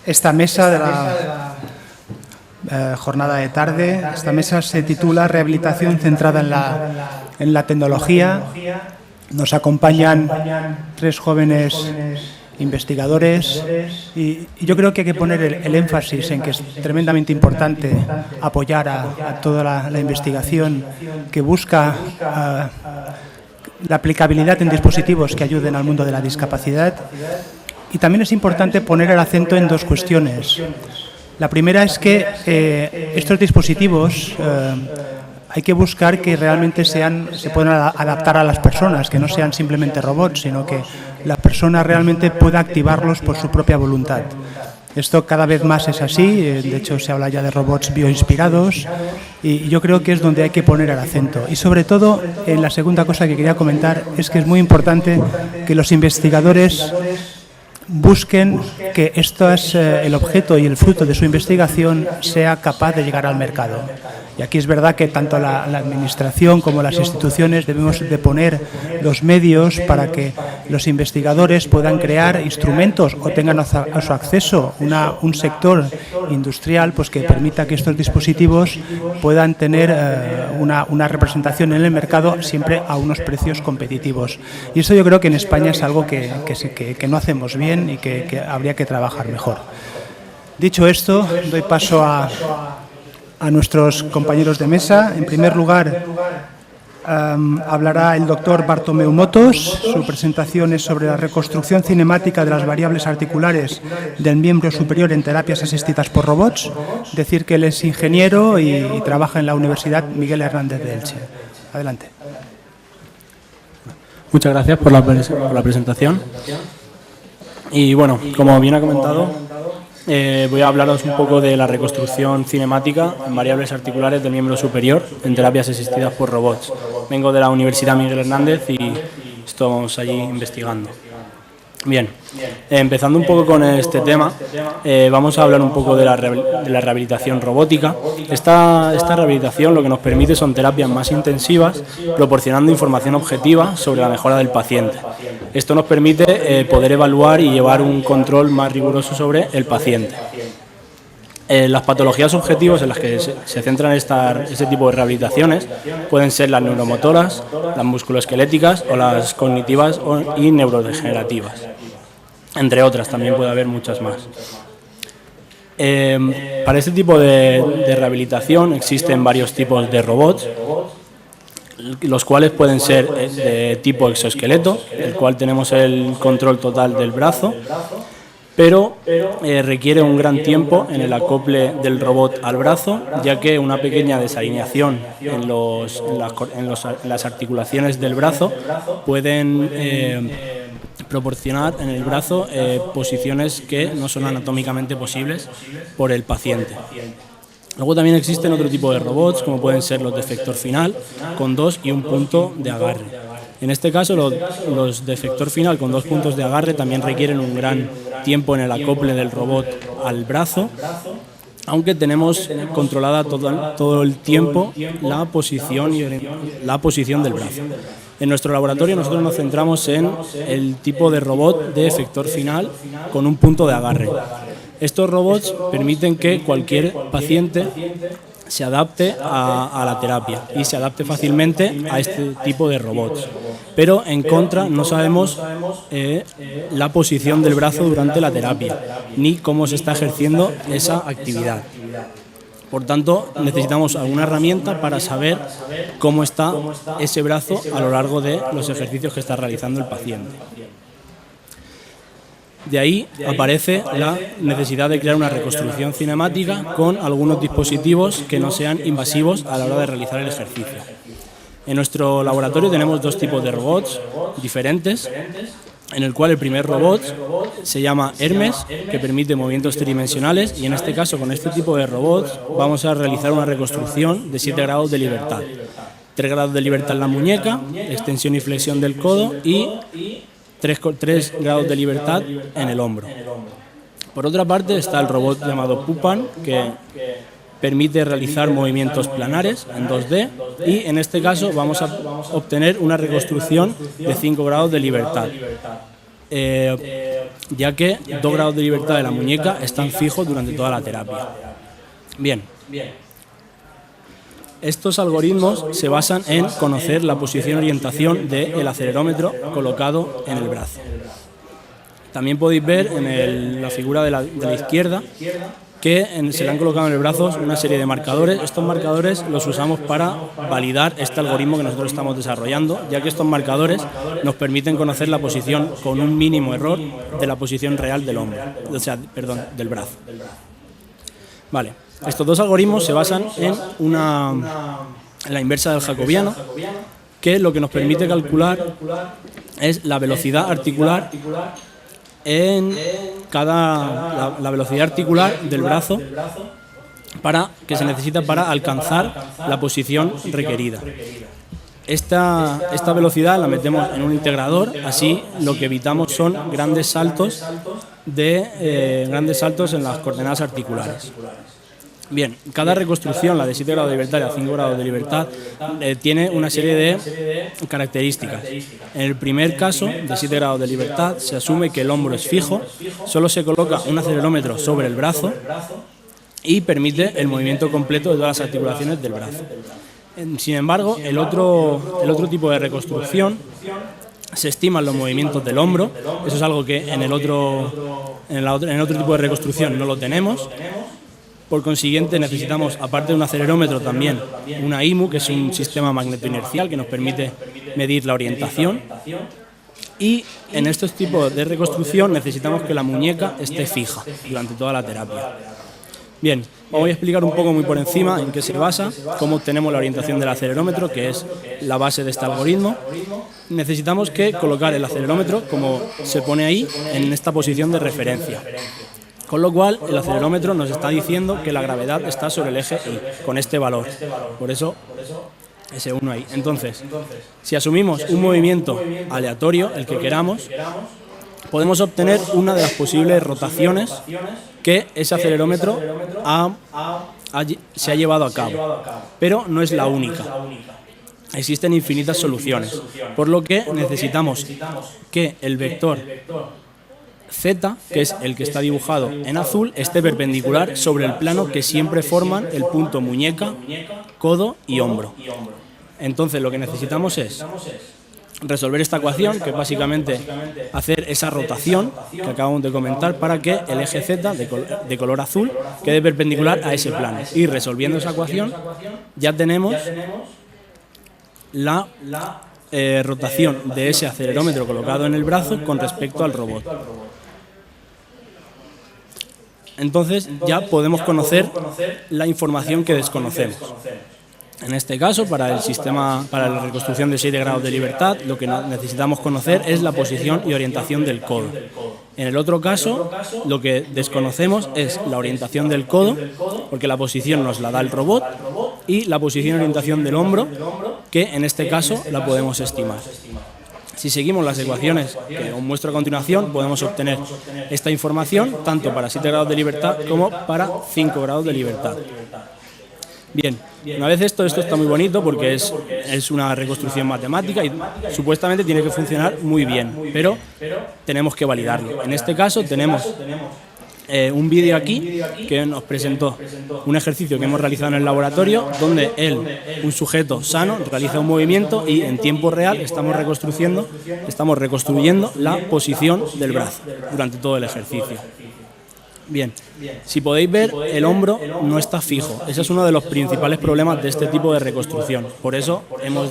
esta mesa de la jornada de tarde. Esta mesa se titula Rehabilitación centrada en la tecnología. Nos acompañan 3 jóvenes investigadores y yo creo que hay que poner el énfasis en que es tremendamente importante apoyar a toda la investigación que busca la aplicabilidad en dispositivos que ayuden al mundo de la discapacidad. Y también es importante poner el acento en 2 cuestiones. La primera es que estos dispositivos hay que buscar que realmente se puedan adaptar a las personas, que no sean simplemente robots, sino que la persona realmente pueda activarlos por su propia voluntad. Esto cada vez más es así, de hecho se habla ya de robots bioinspirados y yo creo que es donde hay que poner el acento. Y sobre todo, la segunda cosa que quería comentar es que es muy importante que los investigadores busquen que el objeto y el fruto de su investigación sea capaz de llegar al mercado. Y aquí es verdad que tanto la Administración como las instituciones debemos de poner los medios para que los investigadores puedan crear instrumentos o tengan a su acceso un sector industrial pues que permita que estos dispositivos puedan tener una representación en el mercado siempre a unos precios competitivos. Y eso yo creo que en España es algo que no hacemos bien y que habría que trabajar mejor. Dicho esto, doy paso a nuestros compañeros de mesa. En primer lugar, hablará el doctor Bartomeu Motos. Su presentación es sobre la reconstrucción cinemática de las variables articulares del miembro superior en terapias asistidas por robots. Decir que él es ingeniero y trabaja en la Universidad Miguel Hernández de Elche. Adelante. Muchas gracias por la presentación. Y bueno, como bien ha comentado, voy a hablaros un poco de la reconstrucción cinemática en variables articulares del miembro superior en terapias asistidas por robots. Vengo de la Universidad Miguel Hernández y estamos allí investigando. Bien, empezando un poco con este tema, vamos a hablar un poco de la rehabilitación robótica. Esta rehabilitación lo que nos permite son terapias más intensivas, proporcionando información objetiva sobre la mejora del paciente. Esto nos permite poder evaluar y llevar un control más riguroso sobre el paciente. Las patologías objetivas en las que se centran este tipo de rehabilitaciones pueden ser las neuromotoras, las musculoesqueléticas o las cognitivas y neurodegenerativas. Entre otras, también puede haber muchas más. Para este tipo de rehabilitación existen varios tipos de robots, los cuales pueden ser de tipo exoesqueleto, el cual tenemos el control total del brazo, pero requiere un gran tiempo en el acople del robot al brazo, ya que una pequeña desalineación en las articulaciones del brazo pueden proporcionar en el brazo posiciones que no son anatómicamente posibles por el paciente. Luego también existen otro tipo de robots, como pueden ser los de efector final, con 2 y un punto de agarre. En este caso, los de efector final con 2 puntos de agarre también requieren un gran tiempo en el acople del robot al brazo, aunque tenemos controlada todo el tiempo la posición del brazo. En nuestro laboratorio nosotros nos centramos en el tipo de robot de efector final con un punto de agarre. Estos robots permiten que cualquier paciente se adapte a la terapia y se adapte fácilmente a este tipo de robots. Pero en contra no sabemos la posición del brazo durante la terapia ni cómo se está ejerciendo esa actividad. Por tanto, necesitamos alguna herramienta para saber cómo está ese brazo a lo largo de los ejercicios que está realizando el paciente. De ahí aparece la necesidad de crear una reconstrucción cinemática con algunos dispositivos que no sean invasivos a la hora de realizar el ejercicio. En nuestro laboratorio tenemos 2 tipos de robots diferentes, en el cual el primer robot se llama Hermes, que permite movimientos tridimensionales, y en este caso con este tipo de robots vamos a realizar una reconstrucción de 7 grados de libertad. 3 grados de libertad en la muñeca, extensión y flexión del codo y 3 grados de libertad en el hombro. Por otra parte está el robot llamado Pupan, que permite realizar movimientos planares en 2D y en este caso vamos a obtener una reconstrucción de 5 grados de libertad. ya que 2 grados de libertad de la muñeca están fijos durante toda la terapia. Bien. Estos algoritmos se basan en conocer la posición y orientación del acelerómetro colocado en el brazo. También podéis ver en la figura de la izquierda que se le han colocado en el brazo una serie de marcadores. Estos marcadores los usamos para validar este algoritmo que nosotros estamos desarrollando, ya que estos marcadores nos permiten conocer la posición con un mínimo error de la posición real del hombro, del brazo. Vale. Estos 2 algoritmos se basan en la inversa del jacobiano, que lo que nos permite calcular es la velocidad articular la velocidad articular del brazo que se necesita para alcanzar la posición requerida. Esta velocidad la metemos en un integrador, así lo que evitamos son grandes saltos en las coordenadas articulares. Bien, cada reconstrucción, la de 7 grados de libertad y la de 5 grados de libertad, tiene una serie de características. En el primer caso, de 7 grados de libertad, se asume que el hombro es fijo, solo se coloca un acelerómetro sobre el brazo y permite el movimiento completo de todas las articulaciones del brazo. Sin embargo, el otro tipo de reconstrucción se estiman los movimientos del hombro. Eso es algo que en el otro tipo de reconstrucción no lo tenemos. Por consiguiente, necesitamos, aparte de un acelerómetro, también una IMU, que es un sistema magnetoinercial que nos permite medir la orientación. Y en estos tipos de reconstrucción necesitamos que la muñeca esté fija durante toda la terapia. Bien, os voy a explicar un poco muy por encima en qué se basa, cómo obtenemos la orientación del acelerómetro, que es la base de este algoritmo. Necesitamos que colocar el acelerómetro, como se pone ahí, en esta posición de referencia. Con lo cual, el acelerómetro nos está diciendo que la gravedad está sobre el eje Y, con este valor. Por eso, ese 1 ahí. Entonces, si asumimos un movimiento aleatorio, el que queramos, podemos obtener una de las posibles rotaciones que ese acelerómetro se ha llevado a cabo. Pero no es la única. Existen infinitas soluciones, por lo que necesitamos que el vector Z, que es el que está dibujado en azul, esté perpendicular sobre el plano que siempre forman el punto muñeca, codo y hombro. Entonces lo que necesitamos es resolver esta ecuación, que es básicamente hacer esa rotación que acabamos de comentar para que el eje Z de color azul quede perpendicular a ese plano. Y resolviendo esa ecuación ya tenemos la rotación de ese acelerómetro colocado en el brazo con respecto al robot. Entonces ya podemos conocer la información que desconocemos. En este caso, para la reconstrucción de 7 grados de libertad, lo que necesitamos conocer es la posición y orientación del codo. En el otro caso, lo que desconocemos es la orientación del codo, porque la posición nos la da el robot, y la posición y orientación del hombro, que en este caso la podemos estimar. Si seguimos las ecuaciones que os muestro a continuación, podemos obtener esta información tanto para 7 grados de libertad como para 5 grados de libertad. Bien, una vez esto está muy bonito porque es una reconstrucción matemática y supuestamente tiene que funcionar muy bien, pero tenemos que validarlo. En este caso tenemos un vídeo aquí que nos presentó un ejercicio que hemos realizado en el laboratorio donde un sujeto sano, realiza un movimiento y en tiempo real estamos reconstruyendo la posición del brazo durante todo el ejercicio. Bien, si podéis ver, el hombro no está fijo. Ese es uno de los principales problemas de este tipo de reconstrucción. Por eso hemos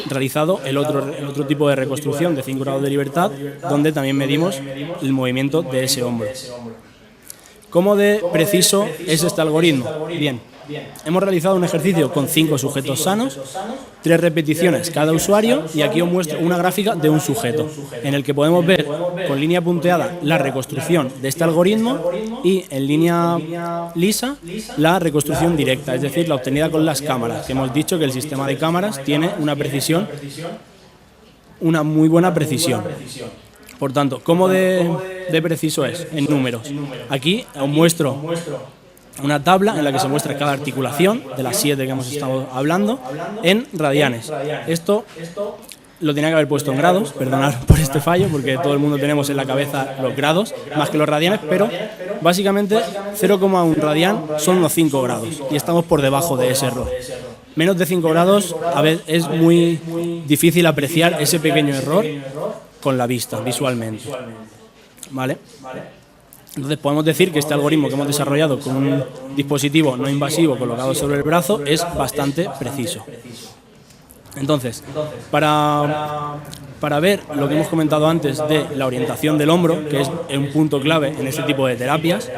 realizado el otro tipo de reconstrucción de 5 grados de libertad, donde también medimos el movimiento de ese hombro. ¿Cómo de preciso es este algoritmo? Bien, hemos realizado un ejercicio con 5 sujetos sanos, 3 repeticiones cada usuario, y aquí os muestro una gráfica de un sujeto, en el que podemos ver con línea punteada la reconstrucción de este algoritmo y en línea lisa la reconstrucción directa, es decir, la obtenida con las cámaras, que hemos dicho que el sistema de cámaras tiene una muy buena precisión. Por tanto, ¿cómo de preciso es? En números. Aquí os muestro una tabla en la que se muestra cada articulación de las 7 que hemos estado hablando en radianes. Esto Lo tenía que haber puesto en grados, perdonad por este fallo, porque todo el mundo tenemos en la cabeza los grados, más que los radianes, pero básicamente 0,1 radian son unos 5 grados y estamos por debajo de ese error. Menos de 5 grados a veces es muy difícil apreciar ese pequeño error con la vista, visualmente. ¿Vale? Entonces podemos decir que este algoritmo que hemos desarrollado con un dispositivo no invasivo colocado sobre el brazo es bastante preciso. Entonces, para ver lo que hemos comentado antes de la orientación del hombro, que es un punto clave en este tipo de terapias,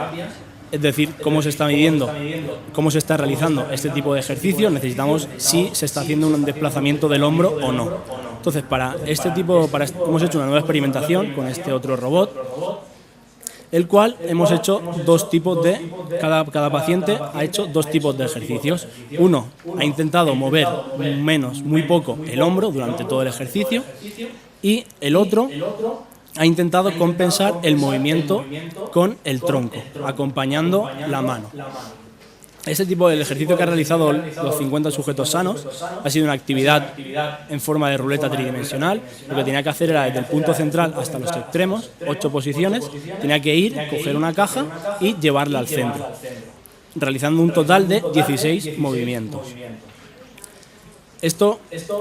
es decir, cómo se está midiendo, cómo se está realizando este tipo de ejercicio, necesitamos si se está haciendo un desplazamiento del hombro o no. Entonces, hemos hecho una nueva experimentación con este otro robot, el cual hemos hecho dos tipos de... Cada paciente ha hecho dos tipos de ejercicios. Uno ha intentado mover muy poco el hombro durante todo el ejercicio y el otro ha intentado compensar el movimiento con el tronco, acompañando la mano. Este tipo de ejercicio que ha realizado los 50 sujetos sanos ha sido una actividad en forma de ruleta tridimensional. Lo que tenía que hacer era desde el punto central hasta los extremos, 8 posiciones, tenía que ir, coger una caja y llevarla al centro, realizando un total de 16 movimientos.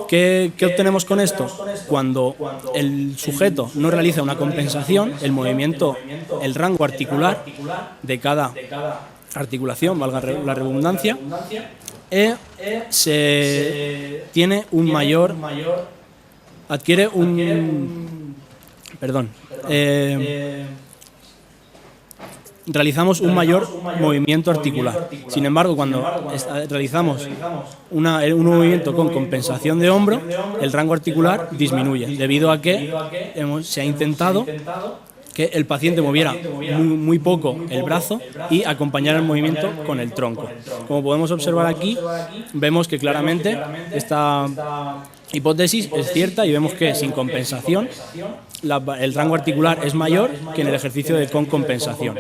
¿Qué obtenemos con esto? Cuando el sujeto no realiza una compensación, el movimiento, el rango articular de cada articulación, valga la redundancia, tiene un mayor, adquiere un, perdón, realizamos un mayor movimiento articular. Sin embargo, cuando realizamos un movimiento con compensación de hombro, el rango articular disminuye, debido a que se ha intentado que el paciente moviera muy poco el brazo y acompañara el movimiento con el tronco. Como podemos observar aquí, vemos que claramente esta hipótesis es cierta y vemos que sin compensación el rango articular es mayor que en el ejercicio con compensación.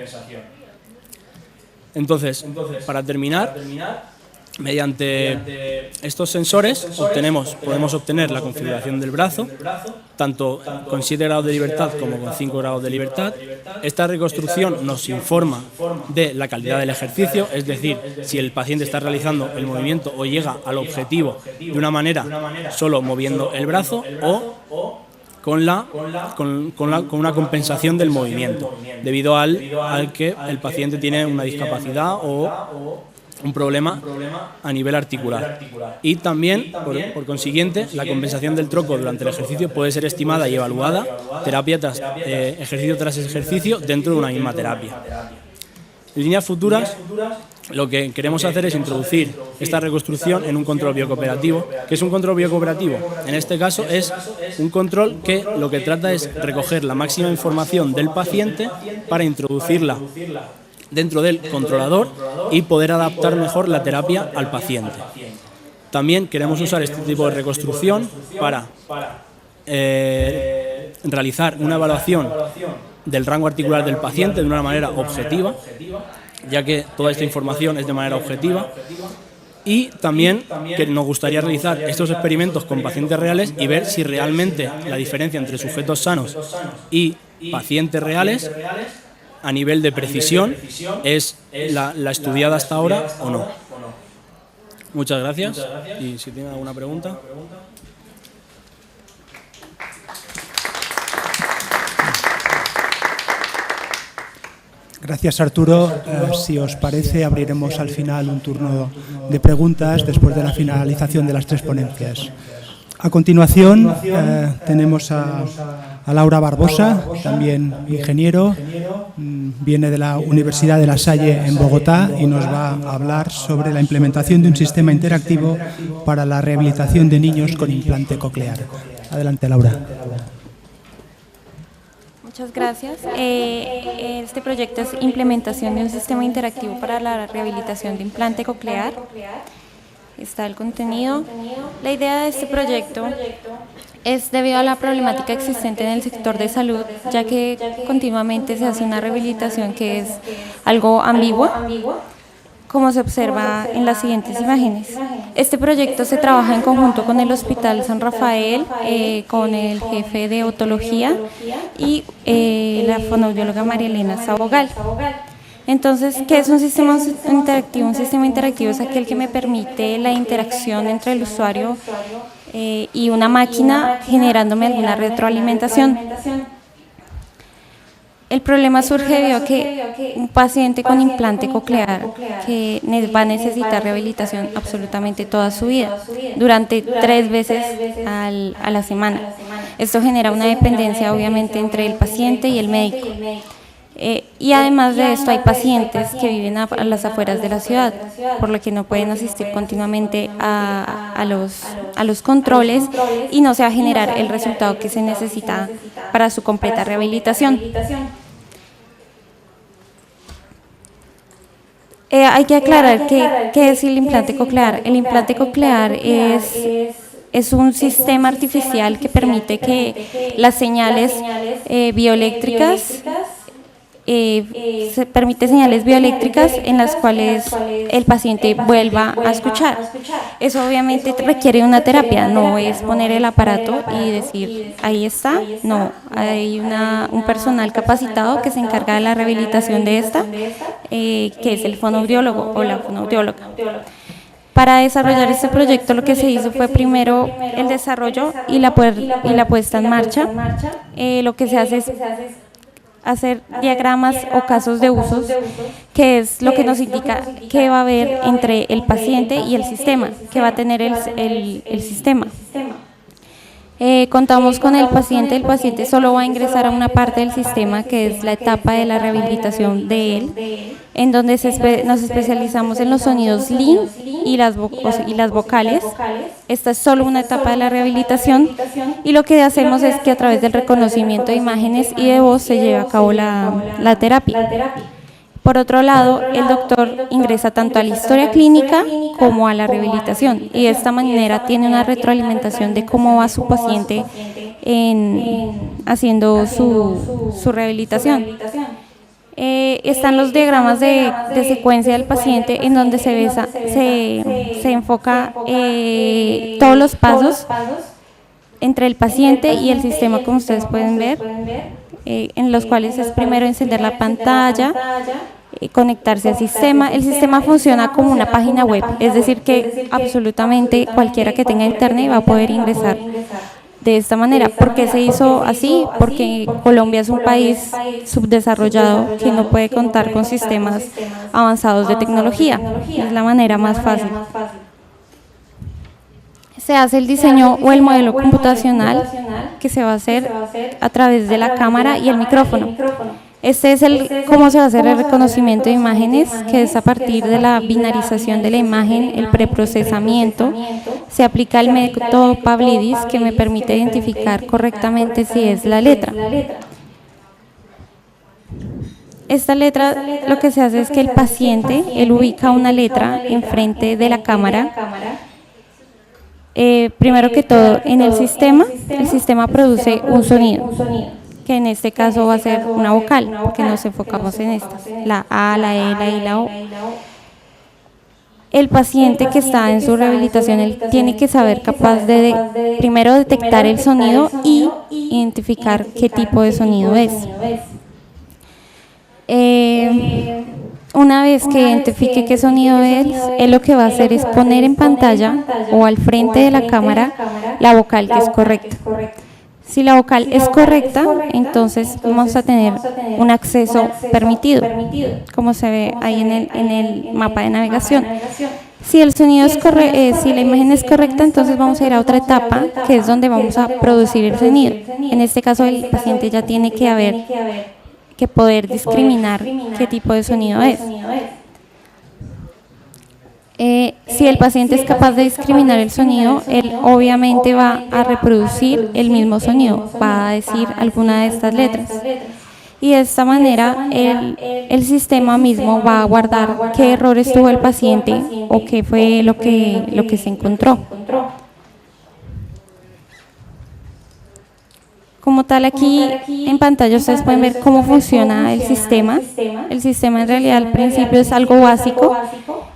Entonces, para terminar, mediante estos sensores podemos obtener la configuración del brazo, tanto con 7 grados de libertad como con 5 grados de libertad. Esta reconstrucción nos informa de la calidad del ejercicio, es decir, si el paciente está realizando el movimiento o llega al objetivo de una manera solo moviendo el brazo o con una compensación del movimiento, debido al que el paciente tiene una discapacidad o un problema a nivel articular. Y también, por consiguiente, la compensación del tronco durante el ejercicio puede ser estimada y evaluada ejercicio tras ejercicio dentro de una misma terapia. En líneas futuras, lo que queremos hacer es introducir esta reconstrucción en un control biocooperativo. ¿Qué es un control biocooperativo? En este caso es un control que lo que trata es recoger la máxima información del paciente para introducirla dentro del controlador y poder adaptar mejor la terapia al paciente. También queremos usar este tipo de reconstrucción para realizar una evaluación del rango articular del paciente de una manera objetiva, ya que toda esta información es de manera objetiva, y también que nos gustaría realizar estos experimentos con pacientes reales y ver si realmente la diferencia entre sujetos sanos y pacientes reales a nivel de precisión es la estudiada hasta ahora o no. Muchas gracias y si tienen alguna pregunta. Gracias, Arturo. Si os parece, abriremos al final un turno de preguntas después de la finalización de las 3 ponencias. A continuación, tenemos a Laura Barbosa, también ingeniero, viene de la Universidad de La Salle en Bogotá y nos va a hablar sobre la implementación de un sistema interactivo para la rehabilitación de niños con implante coclear. Adelante, Laura. Muchas gracias. Este proyecto es implementación de un sistema interactivo para la rehabilitación de implante coclear. Está el contenido. La idea de este proyecto es debido a la problemática existente en el sector de salud, ya que continuamente se hace una rehabilitación que es algo ambigua. como se observa en las siguientes imágenes. Este proyecto se trabaja en conjunto con el Hospital San Rafael, con el jefe de otología y la fonoaudióloga María Elena Sabogal. Entonces, ¿qué es un sistema interactivo? Un sistema interactivo es aquel que me permite la interacción entre el usuario y una máquina, generándome alguna retroalimentación. El problema surge debido a que un paciente con implante coclear que va a necesitar rehabilitación absolutamente toda su vida, durante 3 veces a la semana. Esto genera una dependencia obviamente entre el paciente y el médico. Y además de esto hay pacientes que viven a las afueras de la ciudad, por lo que no pueden asistir continuamente a los controles y no se va a generar el resultado que se necesita para su completa rehabilitación. Hay que aclarar qué es el implante coclear. El implante coclear es un sistema artificial que permite que las señales bioeléctricas en las cuales el paciente vuelva a escuchar. Eso obviamente requiere una terapia, no es poner el aparato y decir, ahí está, no, hay un personal capacitado que se encarga de la rehabilitación de esta, que es el fonoaudiólogo o la fonoaudióloga. Para desarrollar este proyecto lo que se hizo fue primero el desarrollo y la puesta en marcha. Lo que se hace es hacer diagramas o casos de usos, que es lo que nos indica qué va a haber entre el paciente y el sistema, que va a tener el sistema. Contamos con el paciente solo va a ingresar a una parte del sistema que es la etapa de la rehabilitación de él, en donde nos especializamos en los sonidos LIN y las vocales. Esta es solo una etapa de la rehabilitación y lo que hacemos es que a través del reconocimiento de imágenes y de voz se lleva a cabo la terapia. Por otro lado, el doctor ingresa tanto a la historia clínica como a la rehabilitación y de esta manera tiene una retroalimentación de cómo va su paciente haciendo su rehabilitación. Están los diagramas de secuencia del paciente en donde se enfoca todos los pasos entre el paciente y el sistema, como ustedes pueden ver, en los cuales es primero encender la pantalla, conectarse al sistema. El sistema funciona como una página web, es decir que absolutamente cualquiera que tenga internet va a poder ingresar de esta manera. ¿Por qué se hizo así? Porque Colombia es un país subdesarrollado que no puede contar con sistemas avanzados de tecnología. Es la manera más fácil. Se hace el diseño o el modelo computacional que se va a hacer a través de la cámara y el micrófono. Este es cómo se va a hacer el reconocimiento de imágenes, que es a partir de la binarización de la imagen, el preprocesamiento. Se aplica el método Pavlidis, que me permite identificar correctamente si es la letra. Esta letra, lo que se hace es que el paciente, él ubica una letra enfrente de la cámara. Primero que todo, en el sistema produce un sonido, que en este caso va a ser una vocal, porque nos enfocamos en estas, la A, la E, la I, la O. El paciente que está en su rehabilitación, él tiene que saber capaz de primero detectar el sonido y identificar qué tipo de sonido es. Una vez que identifique qué sonido es, él lo que va a hacer es poner en pantalla o al frente de la cámara la vocal que es correcta. Si la vocal es correcta, entonces vamos a tener un acceso permitido, como se ve ahí en el mapa de navegación. Si el sonido es si la imagen es correcta, entonces vamos a ir a otra etapa, que es donde vamos a producir el sonido. En este caso, el paciente ya tiene que poder discriminar qué tipo de sonido es. Si el paciente es capaz de discriminar el sonido, él obviamente va a reproducir el mismo sonido, va a decir alguna de estas letras. Y de esta manera el sistema mismo va a guardar qué errores tuvo el paciente o qué fue lo que se encontró. Como tal, aquí en pantalla ustedes pueden ver cómo funciona el sistema. El sistema en realidad al principio es algo básico.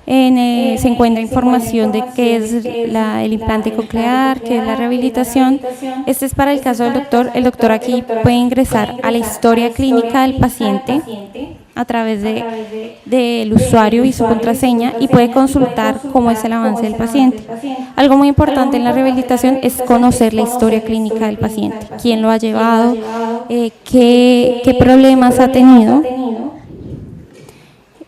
Se encuentra información de qué es el implante coclear, qué es la rehabilitación. Este es para el caso del doctor. El doctor aquí puede ingresar a la historia clínica del paciente a través del usuario y su contraseña y puede consultar cómo es el avance del paciente. Algo muy importante en la rehabilitación es conocer la historia clínica del paciente, quién lo ha llevado, qué problemas ha tenido,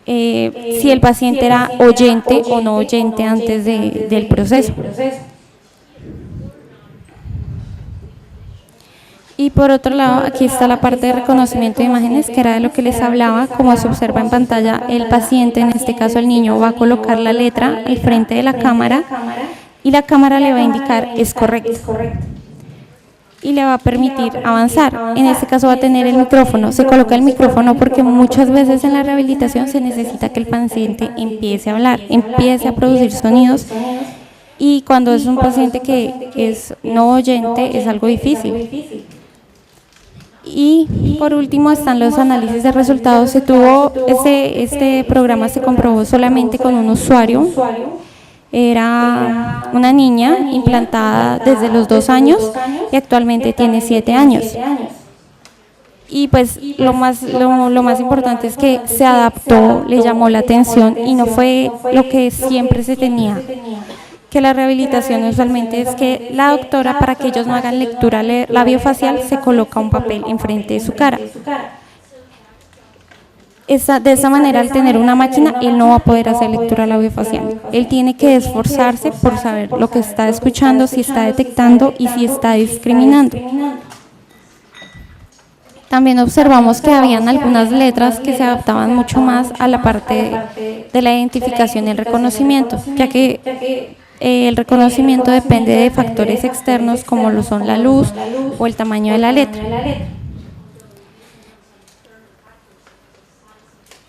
si el paciente era oyente o no oyente antes del proceso. Y por otro lado, aquí está la parte de reconocimiento de imágenes, que era de lo que les hablaba. Como se observa en pantalla, el paciente, en este caso el niño, va a colocar la letra al frente de la cámara y la cámara le va a indicar es correcto y le va a permitir avanzar. En este caso va a tener el micrófono. Se coloca el micrófono porque muchas veces en la rehabilitación se necesita que el paciente empiece a hablar, empiece a producir sonidos, y cuando es un paciente que es no oyente es algo difícil. Y por último están los análisis de resultados. Este programa se comprobó solamente con un usuario. Era una niña implantada desde los 2 años y actualmente tiene 7 años. Y pues lo más importante es que se adaptó, le llamó la atención y no fue lo que siempre se tenía. Que la rehabilitación usualmente es que la doctora, para que ellos no hagan lectura labiofacial, se coloca un papel enfrente de su cara. De esa manera, al tener una máquina, él no va a poder hacer lectura labiofacial. Él tiene que esforzarse por saber lo que está escuchando, si está detectando y si está discriminando. También observamos que habían algunas letras que se adaptaban mucho más a la parte de la identificación y el reconocimiento, ya que el reconocimiento depende de factores externos como lo son la luz o el tamaño de la letra.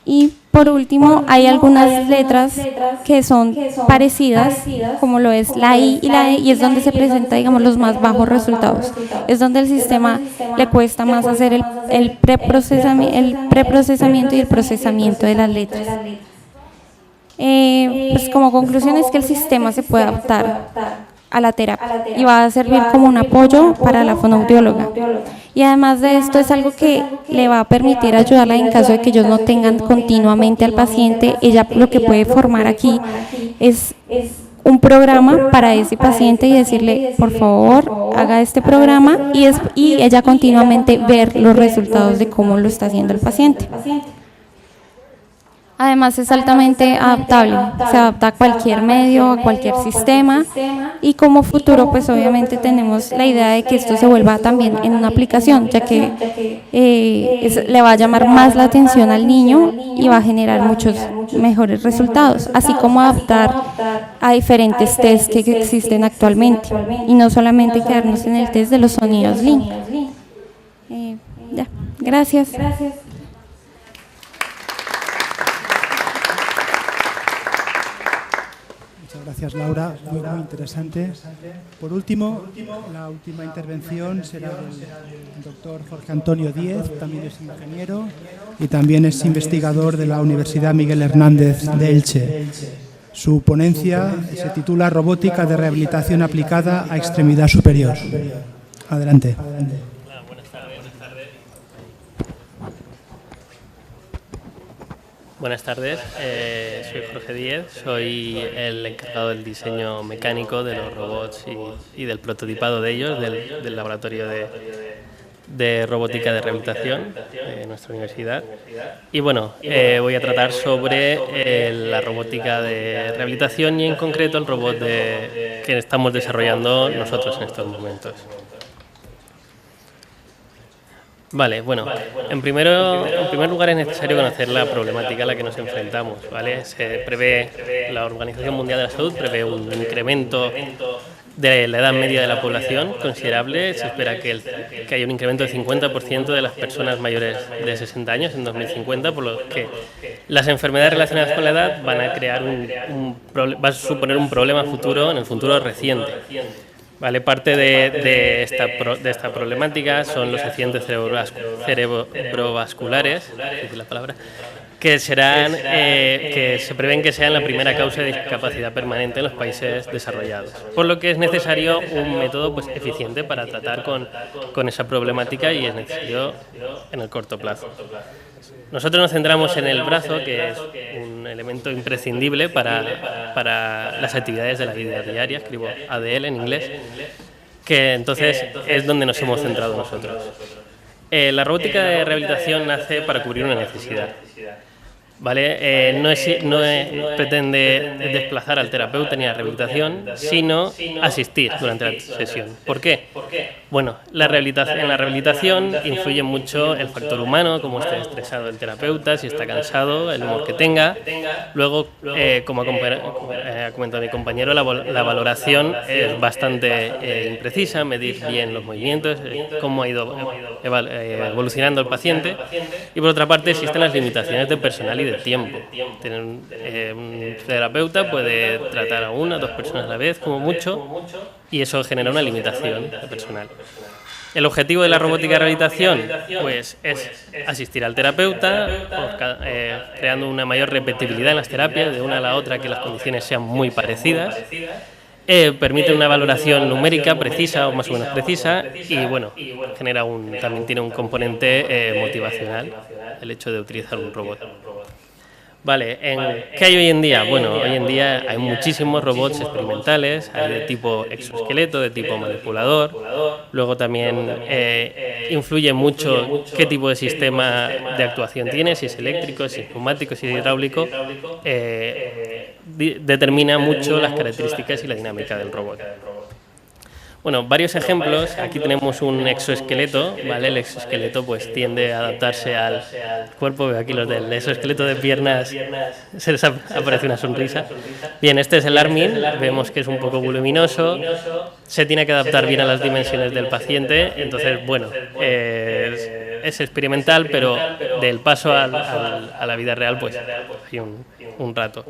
Y por último, hay algunas letras que son parecidas, como lo es la I y la E, y es donde se presenta, digamos, los más bajos resultados. Es donde el sistema le cuesta más hacer el preprocesamiento y el procesamiento de las letras. Pues como conclusión es que el sistema se puede adaptar a la terapia y va a servir como un apoyo para la fonoaudióloga. Y además de esto es algo que le va a permitir ayudarla en caso de que ellos no tengan continuamente al paciente. Ella lo que puede formar aquí es un programa para ese paciente y decirle, por favor, haga este programa, y ella continuamente ver los resultados de cómo lo está haciendo el paciente. Además es altamente adaptable, se adapta a cualquier medio, a cualquier sistema, y como futuro pues obviamente tenemos la idea de que esto se vuelva también en una aplicación, ya que le va a llamar más la atención al niño y va a generar muchos mejores resultados, así como adaptar a diferentes tests que existen actualmente y no solamente quedarnos en el test de los sonidos Link. Ya, gracias. Gracias, Laura, muy interesante. Por último, la última intervención será del doctor Jorge Antonio Díez, también es ingeniero y también es investigador de la Universidad Miguel Hernández de Elche. Su ponencia se titula Robótica de rehabilitación aplicada a extremidad superior. Adelante. Buenas tardes, soy Jorge Díez, soy el encargado del diseño mecánico de los robots y del prototipado de ellos, del laboratorio de robótica de rehabilitación de nuestra universidad. Y bueno, voy a tratar sobre la robótica de rehabilitación y en concreto el robot que estamos desarrollando nosotros en estos momentos. Vale, bueno, en primer lugar es necesario conocer la problemática a la que nos enfrentamos, ¿vale? La Organización Mundial de la Salud prevé un incremento de la edad media de la población considerable. Se espera que haya un incremento del 50% de las personas mayores de 60 años en 2050, por lo que las enfermedades relacionadas con la edad van a crear va a suponer un problema futuro en el futuro reciente. Vale, parte de esta problemática son los accidentes cerebrovasculares, la palabra, que se prevén que sean la primera causa de discapacidad permanente en los países desarrollados, por lo que es necesario un método pues eficiente para tratar con esa problemática, y es necesario en el corto plazo. Nosotros nos centramos en el brazo, que es un elemento imprescindible para las actividades de la vida diaria, escribo ADL en inglés, que entonces es donde nos hemos centrado nosotros. La robótica de rehabilitación nace para cubrir una necesidad. ¿Vale? No pretende desplazar al terapeuta ni a la rehabilitación, sino asistir durante la sesión. ¿Por qué? Bueno, en la rehabilitación influye mucho el factor humano, cómo esté estresado el terapeuta, si está cansado, el humor que tenga. Luego, como ha comentado mi compañero, la valoración es bastante imprecisa, medir bien los movimientos, cómo ha ido evolucionando el paciente. Y por otra parte, existen las limitaciones de personal y de tiempo. Un terapeuta puede tratar a 1 o 2 personas a la vez, como mucho, y eso genera una limitación de personal. El objetivo de la robótica de rehabilitación pues, es asistir al terapeuta, creando una mayor repetibilidad en las terapias, de una a la otra, que las condiciones sean muy parecidas. Permite una valoración numérica precisa o más o menos precisa, y bueno, también tiene un componente motivacional el hecho de utilizar un robot. Vale, ¿qué hay hoy en día? Bueno, hoy en día hay muchísimos robots experimentales, hay de tipo exoesqueleto, de tipo manipulador. Luego también influye mucho qué tipo de sistema de actuación tiene, si es eléctrico, si es neumático, si es hidráulico. Determina mucho las características y la dinámica del robot. Bueno, varios ejemplos. Aquí tenemos un exoesqueleto, ¿vale? El exoesqueleto pues tiende a adaptarse al cuerpo. Veo aquí los del exoesqueleto de piernas, se les aparece una sonrisa. Bien, este es el Armin, vemos que es un poco voluminoso, se tiene que adaptar bien a las dimensiones del paciente, entonces, bueno, es experimental, pero del paso a la vida real pues hay un rato.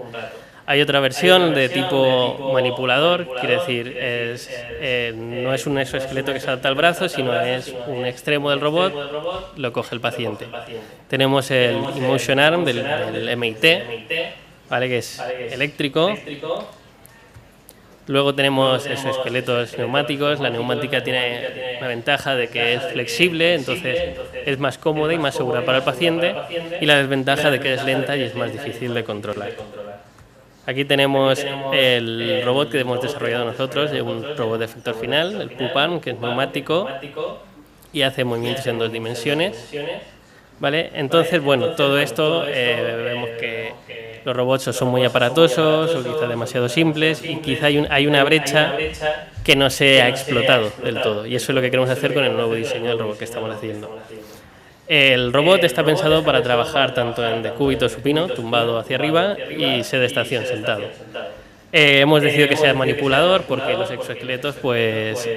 Hay otra versión de tipo manipulador, quiere decir, no es un exoesqueleto que se adapta al brazo, sino es un extremo del robot, lo coge el paciente. Tenemos el Emotion Arm del MIT, ¿vale? Que es eléctrico. Luego tenemos esos esqueletos neumáticos. La neumática tiene la ventaja de que es flexible, entonces es más cómoda y más segura para el paciente, y la desventaja de que es lenta y es más difícil de controlar. Aquí tenemos el robot que hemos desarrollado nosotros, un robot de efector final, el Pupan, que es neumático y hace movimientos en 2 dimensiones. ¿Vale? Entonces, bueno, todo esto vemos que los robots o son muy aparatosos o quizá demasiado simples, y quizá hay una brecha que no se ha explotado del todo, y eso es lo que queremos hacer con el nuevo diseño del robot que estamos haciendo. El robot está pensado para trabajar tanto en decúbito supino, tumbado hacia arriba, y sedestación, sentado. Hemos decidido que sea manipulador porque los exoesqueletos pues,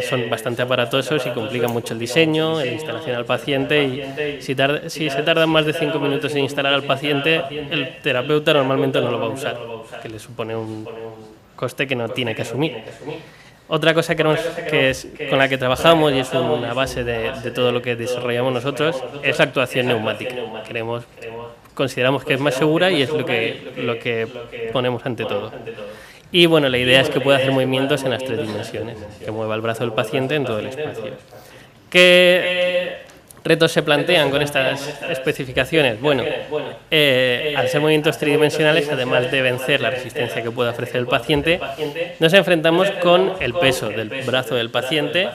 son bastante aparatosos y complican mucho el diseño, la instalación al paciente, y si se tardan más de 5 minutos en instalar al paciente, el terapeuta normalmente no lo va a usar, que le supone un coste que no tiene que asumir. Otra cosa con la que trabajamos, y es una base de todo lo que desarrollamos nosotros, es la actuación neumática. Consideramos que es más segura y es lo que ponemos ante todo. Y bueno, la idea es que pueda hacer movimientos en las 3 dimensiones, que mueva el brazo del paciente en todo el espacio. ¿Qué retos se plantean con estas especificaciones? Bueno, al ser movimientos tridimensionales, además de vencer la resistencia que puede ofrecer el paciente, nos enfrentamos con el peso del brazo del paciente,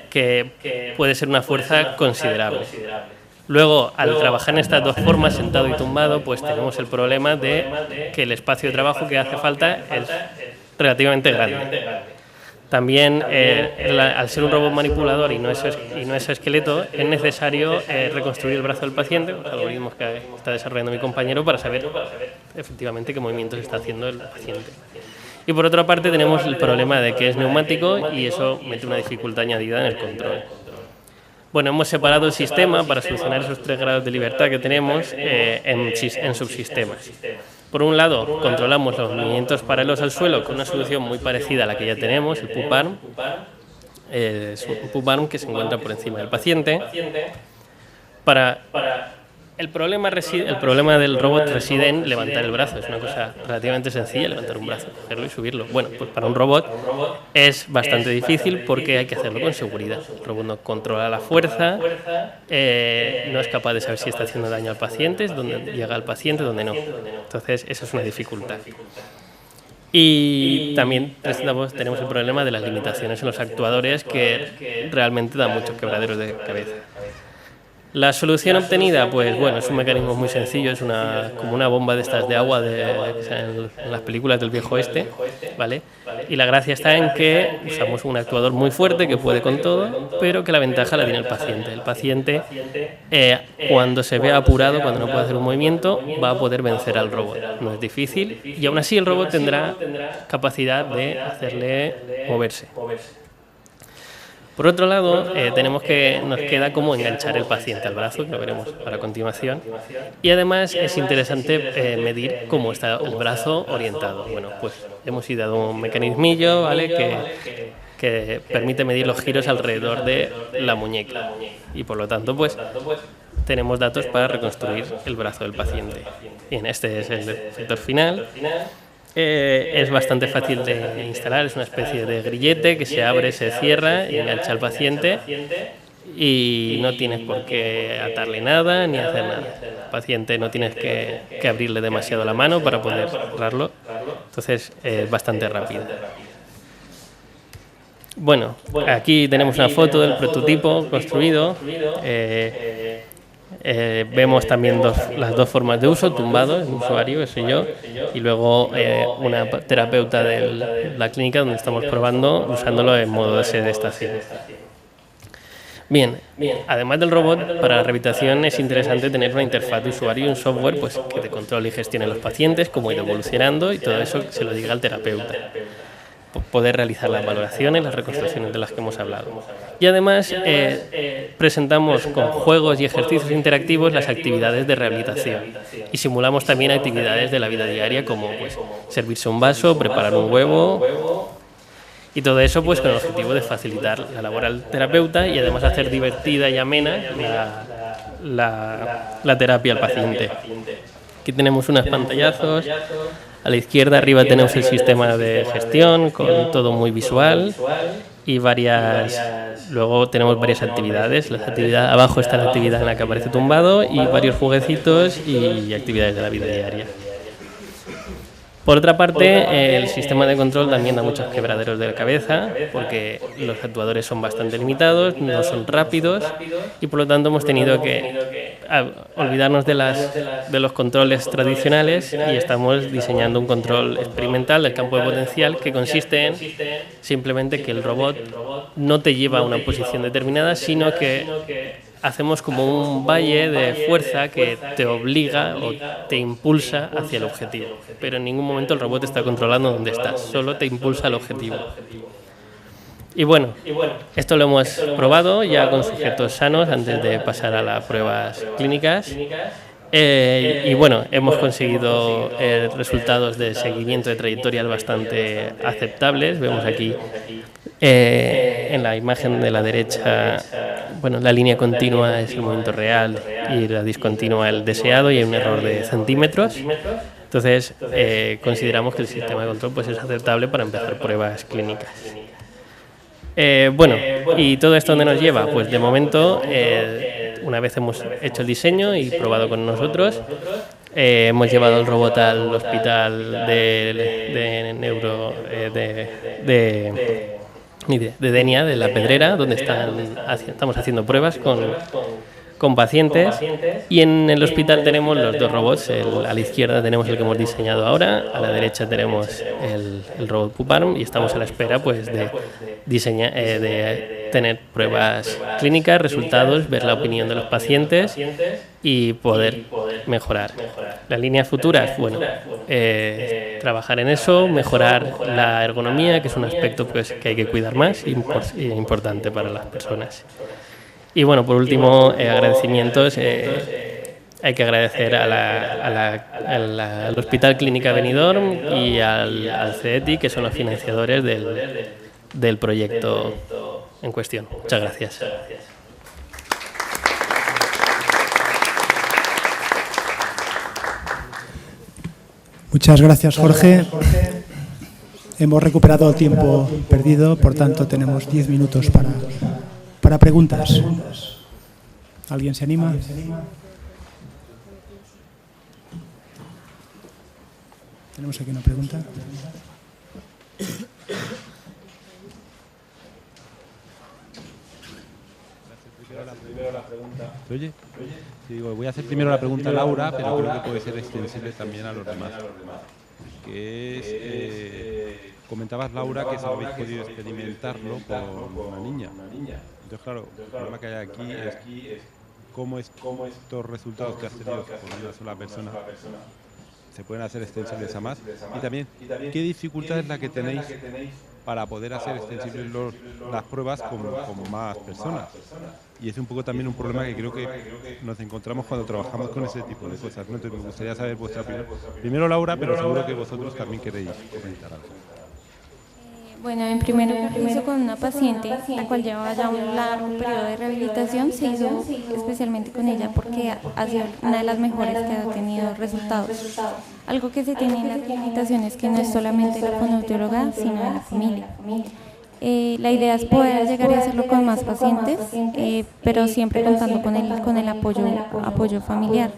que puede ser una fuerza considerable. Luego, al trabajar en estas 2 formas, sentado y tumbado, pues tenemos el problema de que el espacio de trabajo que hace falta es relativamente grande. También, al ser un robot manipulador y no es esqueleto, es necesario reconstruir el brazo del paciente, los algoritmos que está desarrollando mi compañero, para saber efectivamente qué movimientos está haciendo el paciente. Y por otra parte tenemos el problema de que es neumático, y eso mete una dificultad añadida en el control. Bueno, hemos separado el sistema para solucionar esos 3 grados de libertad que tenemos en subsistemas. por un lado, controlamos los movimientos paralelos al suelo con una solución muy parecida a la que ya tenemos, el pup-arm. Es un pup-arm que se encuentra por encima del paciente. El problema del robot reside en levantar el brazo. Es una cosa relativamente sencilla, levantar un brazo, cogerlo y subirlo. Bueno, pues para un robot es bastante difícil porque hay que hacerlo con seguridad. El robot no controla la fuerza, no es capaz de saber si está haciendo daño al paciente, dónde llega al paciente, dónde no. Entonces, esa es una dificultad. Y también tenemos el problema de las limitaciones en los actuadores, que realmente dan muchos quebraderos de cabeza. La solución obtenida, pues bueno, es un mecanismo muy sencillo, es como una bomba de estas de agua en las películas del viejo oeste, ¿vale? Y la gracia está en que usamos un actuador muy fuerte que puede con todo, pero que la ventaja la tiene el paciente. El paciente, cuando se vea apurado, cuando no puede hacer un movimiento, va a poder vencer al robot. No es difícil y aún así el robot tendrá capacidad de hacerle moverse. Por otro lado, nos queda como enganchar el paciente al brazo, que lo veremos ahora a continuación. Y además es interesante medir cómo está el brazo orientado. Bueno, pues hemos ideado un mecanismillo, ¿vale?, que permite medir los giros alrededor de la muñeca. Y por lo tanto, pues tenemos datos para reconstruir el brazo del paciente. Bien, este es el efecto final. Es bastante fácil de instalar, es una especie de grillete que se abre, se cierra y engancha al paciente y no tienes por qué atarle nada ni hacer nada. El paciente no tienes que abrirle demasiado la mano para poder cerrarlo, entonces es bastante rápido. Bueno, aquí tenemos una foto del prototipo construido. Vemos también las dos formas de uso, tumbado, el usuario, que soy yo, y luego una terapeuta de la clínica donde estamos probando, usándolo en modo de sedestación. Bien, además del robot, para la rehabilitación es interesante tener una interfaz de usuario y un software pues, que te controle y gestione los pacientes, cómo ir evolucionando y todo eso se lo diga al terapeuta. Poder realizar las valoraciones, las reconstrucciones de las que hemos hablado. Y además presentamos con juegos y ejercicios interactivos las actividades de rehabilitación y simulamos también actividades de la vida diaria como pues, servirse un vaso, preparar un huevo y todo eso pues con el objetivo de facilitar la labor al terapeuta y además hacer divertida y amena la terapia al paciente. Aquí tenemos unos pantallazos. A la izquierda arriba tenemos el sistema de gestión con todo muy visual y luego tenemos varias actividades. Abajo está la actividad en la que aparece tumbado y varios jueguecitos y actividades de la vida diaria. Por otra parte, el sistema de control también da muchos quebraderos de cabeza porque los actuadores son bastante limitados, no son rápidos y por lo tanto hemos tenido que olvidarnos de los controles tradicionales y estamos diseñando un control experimental del campo de potencial que consiste en simplemente que el robot no te lleva a una posición determinada, sino que hacemos como un valle de fuerza que te obliga o te impulsa hacia el objetivo, pero en ningún momento el robot está controlando dónde estás, solo te impulsa al objetivo. Y bueno, esto lo hemos probado ya con sujetos sanos antes de pasar a las pruebas clínicas. Y bueno, hemos conseguido resultados de seguimiento de trayectorias bastante aceptables. Vemos aquí en la imagen de la derecha, bueno, la línea continua es el movimiento real y la discontinua el deseado y hay un error de centímetros. Entonces, consideramos que el sistema de control pues, es aceptable para empezar pruebas clínicas. Bueno, ¿y todo esto dónde nos lleva? Pues de momento, una vez hemos hecho el diseño y probado con nosotros, hemos llevado el robot al hospital de Denia, de La Pedrera, donde estamos haciendo pruebas con pacientes, y en el hospital tenemos los dos robots. A la izquierda tenemos el que hemos diseñado ahora, a la derecha tenemos el robot pup-arm y estamos a la espera pues, de tener pruebas clínicas, resultados, ver la opinión de los pacientes y poder mejorar. Las líneas futuras, bueno, trabajar en eso, mejorar la ergonomía, que es un aspecto pues, que hay que cuidar más y importante para las personas. Y bueno, por último, agradecimientos hay que agradecer al Hospital Clínica Benidorm y al CETI, que son los financiadores del proyecto en cuestión. Muchas gracias. Muchas gracias, Jorge. Hemos recuperado el tiempo perdido, por tanto tenemos 10 minutos para preguntas. ¿Alguien se anima? Tenemos aquí una pregunta. Oye, digo, voy a hacer primero la pregunta a Laura, pero creo que puede ser extensible también a los demás. Que es, comentabas, Laura, que habéis podido experimentarlo con una niña. Entonces, claro, el problema que hay aquí es cómo estos resultados que has tenido con una sola persona se pueden hacer extensibles a más. Y también, ¿qué dificultad es la que tenéis para poder hacer extensibles las pruebas con más personas? Y es un poco también un problema que creo que nos encontramos cuando trabajamos con ese tipo de cosas, ¿no? Entonces me gustaría saber vuestra opinión. Primero Laura, pero seguro que vosotros también queréis comentar algo. Bueno, en primer lugar se hizo con una paciente, la cual llevaba ya un largo periodo de rehabilitación. Se hizo especialmente con ella porque ha sido una de las mejores que ha tenido resultados. Algo que se tiene en la rehabilitación es que no es solamente la fonoaudióloga, sino de la familia. La idea es poder llegar a hacerlo con más pacientes, pero siempre contando con el apoyo familiar.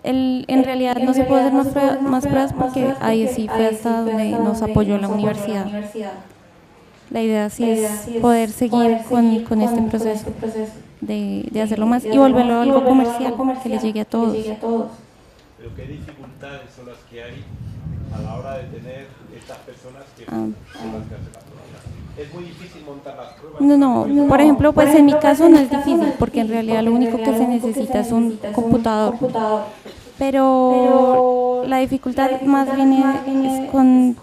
En realidad no se puede hacer más pruebas porque ahí sí fue hasta donde nos apoyó la universidad. La idea sí es poder seguir con este proceso de hacerlo más y volverlo algo comercial, que le llegue a todos. Pero ¿qué dificultades son las que hay a la hora de tener estas personas que son las que hacen las pruebas? ¿Es muy difícil montar las pruebas? No, por ejemplo, pues en mi caso no es difícil, porque en realidad lo único que se necesita es un computador. Pero la dificultad más viene es con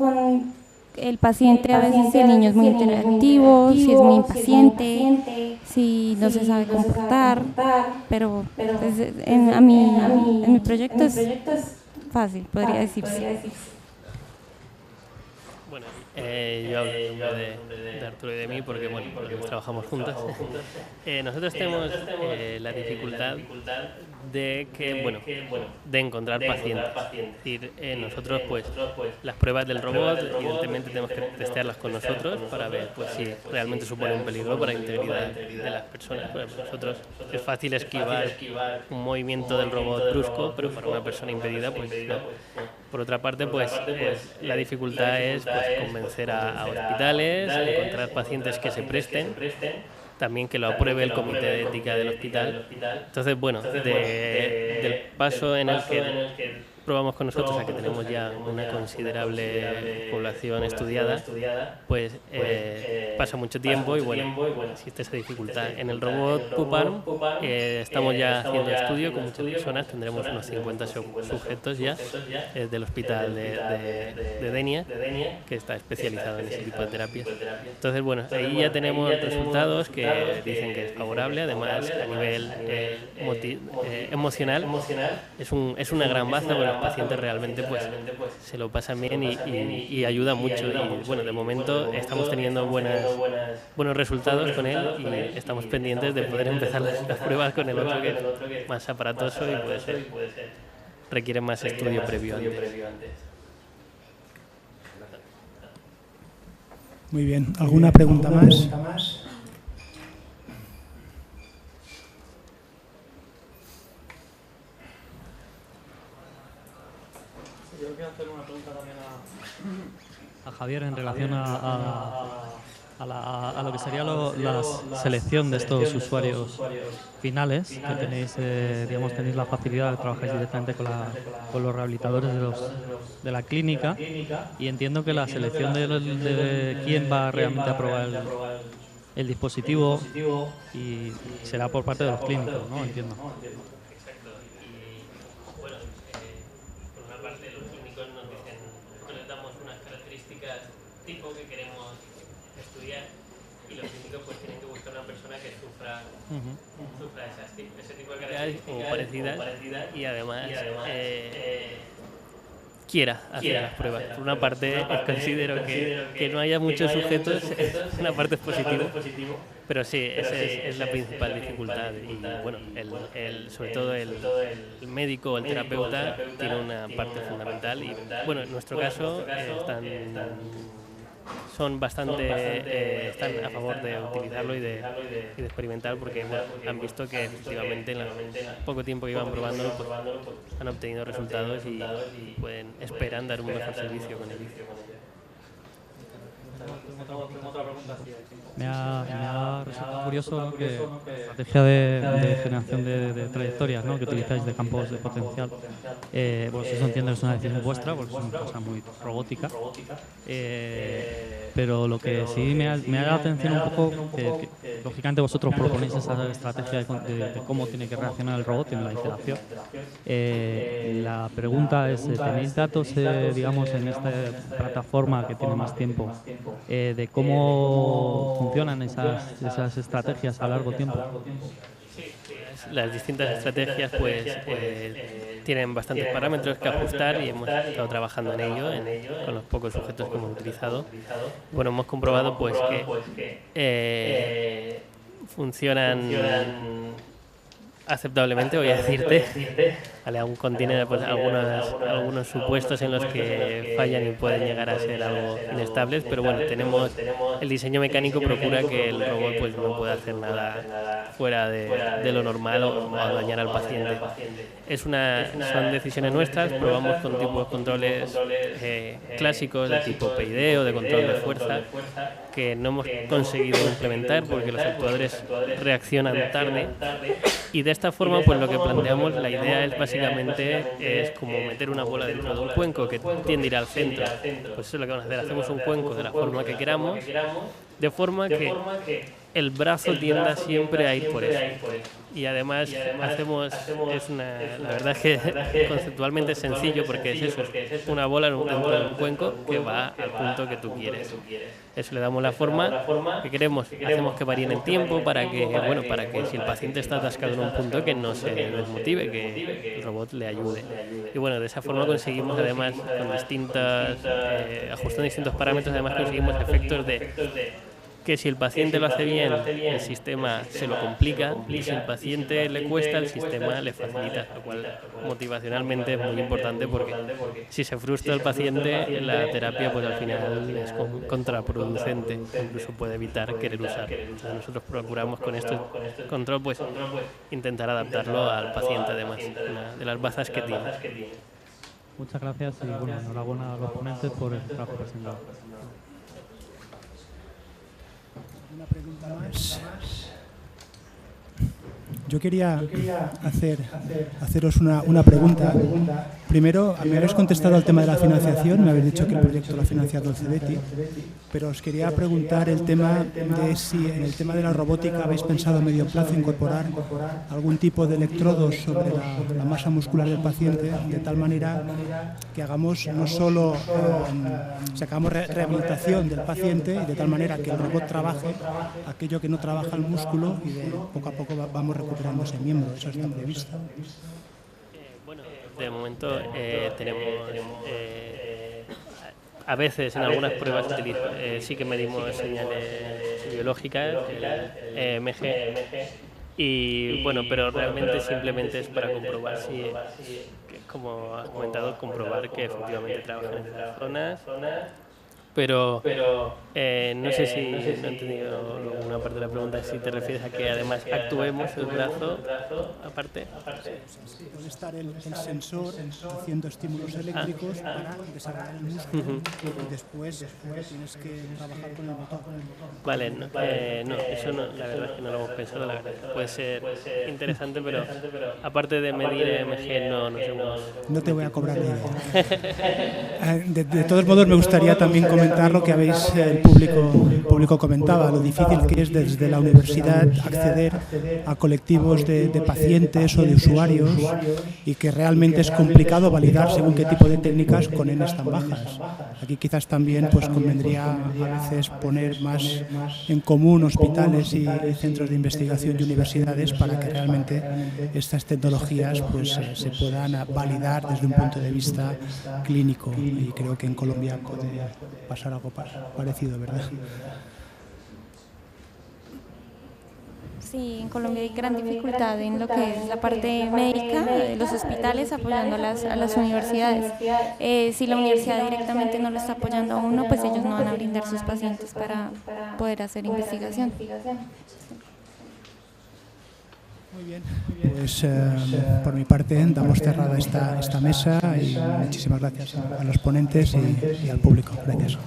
el paciente, a veces si el niño es muy interactivo, si es muy impaciente, si no se sabe comportar, pero pues, en mi proyecto es fácil, podría decirse. Bueno, yo hablo en nombre de Arturo y de mí porque, bueno, porque trabajamos juntos. Nosotros tenemos la dificultad de encontrar pacientes. Es decir, nosotros, pues, las pruebas del robot, evidentemente tenemos que testearlas con nosotros para ver, pues, si realmente supone un peligro para la integridad de las personas. Para nosotros es fácil esquivar un movimiento del robot brusco, pero para una persona impedida, pues no. Por otra parte, pues la dificultad es, pues, convencer a hospitales, encontrar pacientes que se presten, también que lo apruebe el comité de ética del hospital. Entonces, bueno, del paso en el que probamos con nosotros a que tenemos ya una considerable población estudiada, pues pasa mucho tiempo y bueno, existe esa dificultad. En el robot PUPARM estamos ya haciendo estudio con muchas personas, tendremos unos 50 sujetos ya del hospital de Denia, que está especializado en ese tipo de terapias. Entonces, bueno, ahí ya tenemos resultados que dicen que es favorable, además a nivel emocional es una gran baza, porque los pacientes realmente pues se lo pasan bien y ayuda mucho. Y bueno, de momento estamos teniendo buenos resultados con él y estamos pendientes de poder empezar las pruebas con el otro, que es más aparatoso y requiere más estudio previo antes. Muy bien. ¿Alguna pregunta más? Yo quiero hacer una pregunta también a Javier en relación a lo que sería la selección de estos usuarios finales, que tenéis, tenéis la facilidad de trabajar directamente con los rehabilitadores de la clínica, y entiendo que la selección de quién va realmente a probar el dispositivo y será por parte de los clínicos, ¿no? Entiendo. Tipo que queremos estudiar, y los clínicos pues tienen que buscar una persona que sufra ese tipo de características o parecidas y además quiera hacer las pruebas. Por una parte, considero que no haya muchos sujetos, una parte es positivo, pero sí, esa es la principal dificultad. Y bueno, sobre todo el médico o el terapeuta tiene una parte fundamental. Y bueno, en nuestro caso son bastante están a favor de utilizarlo y de experimentar, porque bueno, han visto que efectivamente en el poco tiempo que iban probándolo pues, han obtenido resultados y esperan dar un mejor servicio con ello. Me ha resultado curioso que la estrategia de generación de trayectorias, ¿no?, que utilizáis de campos de potencial, pues eso entiendo que es una decisión vuestra, porque es una cosa muy robótica, pero lo que sí me ha dado la atención un poco, que lógicamente vosotros proponéis esa estrategia de cómo tiene que reaccionar el robot en la iteración. La pregunta es, ¿tenéis datos, digamos, en esta plataforma que tiene más tiempo, de cómo funcionan esas estrategias a largo tiempo? Las distintas estrategias pues tienen bastantes parámetros que ajustar y hemos estado trabajando en ello con los pocos sujetos que hemos utilizado. Bueno, hemos comprobado pues que funcionan aceptablemente, voy a decirte. Vale, aún contiene pues, algunos supuestos en los que fallan y pueden llegar a ser algo inestables, pero bueno, el diseño mecánico procura que el robot pues, no pueda hacer nada fuera de lo normal o dañar al paciente. Son decisiones nuestras, probamos con tipos controles clásicos de tipo PID o de control de fuerza, que no hemos conseguido implementar porque los actuadores reaccionan tarde, y de esta forma pues lo que planteamos, la idea es básicamente es como meter una bola dentro de un cuenco que tiende a ir al centro. Pues eso es lo que vamos a hacer, hacemos un cuenco de la forma que queramos, de forma que el brazo tienda siempre a ir por eso. Y además la verdad es que conceptualmente es sencillo, porque es eso, es una bola dentro de un cuenco que va al punto que tú quieres. Eso le damos la forma que queremos, hacemos que varíe en el tiempo para que si el paciente está atascado en un punto, que no se desmotive, que el robot le ayude. Y bueno, de esa forma conseguimos además, ajustando distintos parámetros, además conseguimos efectos de que si el paciente lo hace bien, el sistema se lo complica, y si el paciente le cuesta, el sistema le facilita, lo cual motivacionalmente es muy importante, porque si se frustra el paciente, la terapia pues al final es contraproducente, incluso puede evitar querer usar. Entonces nosotros procuramos con este control pues intentar adaptarlo al paciente, además, una de las bazas que tiene. Muchas gracias y bueno, enhorabuena a los ponentes por el trabajo presentado. Una pregunta más. Yo quería haceros una pregunta. Primero, me habéis contestado al tema de la financiación, me habéis dicho que el proyecto lo ha financiado el CEBETI, pero os quería preguntar el tema de si en el tema de la robótica habéis pensado a medio plazo incorporar algún tipo de electrodos sobre la masa muscular del paciente, de tal manera que hagamos no solo hagamos rehabilitación del paciente, y de tal manera que el robot trabaje aquello que no trabaja el músculo, y poco a poco vamos recuperando ese miembro. Eso está previsto. Bueno, de momento tenemos a veces en algunas pruebas sí que medimos señales biológicas, el EMG, y bueno, pero realmente simplemente es para comprobar como has comentado, comprobar que efectivamente trabajan en esas zonas. Pero no sé si no he entendido una parte de la pregunta, si te refieres a que además actuemos el brazo aparte. Sí, puede estar el sensor haciendo estímulos eléctricos para desarrollar el músculo, y después tienes que trabajar con el botón. Vale, no, eso no, la verdad es que no lo hemos pensado, la verdad. Puede ser interesante, pero aparte de medir EMG no te voy a cobrar ni idea. De todos modos, me gustaría también comentar lo que el público comentaba, lo difícil que es desde la universidad acceder a colectivos de pacientes o de usuarios y que realmente es complicado validar según qué tipo de técnicas con Ns tan bajas. Aquí quizás también pues convendría a veces poner más en común hospitales y centros de investigación y universidades para que realmente estas tecnologías pues se puedan validar desde un punto de vista clínico, y creo que en Colombia puede pasar algo parecido, ¿verdad? Sí, en Colombia hay gran dificultad en lo que es la parte médica de los hospitales apoyando a las universidades. Si la universidad directamente no lo está apoyando a uno, pues ellos no van a brindar sus pacientes para poder hacer investigación. Muy bien, pues por mi parte damos cerrada esta mesa y muchísimas gracias a los ponentes y al público. Gracias.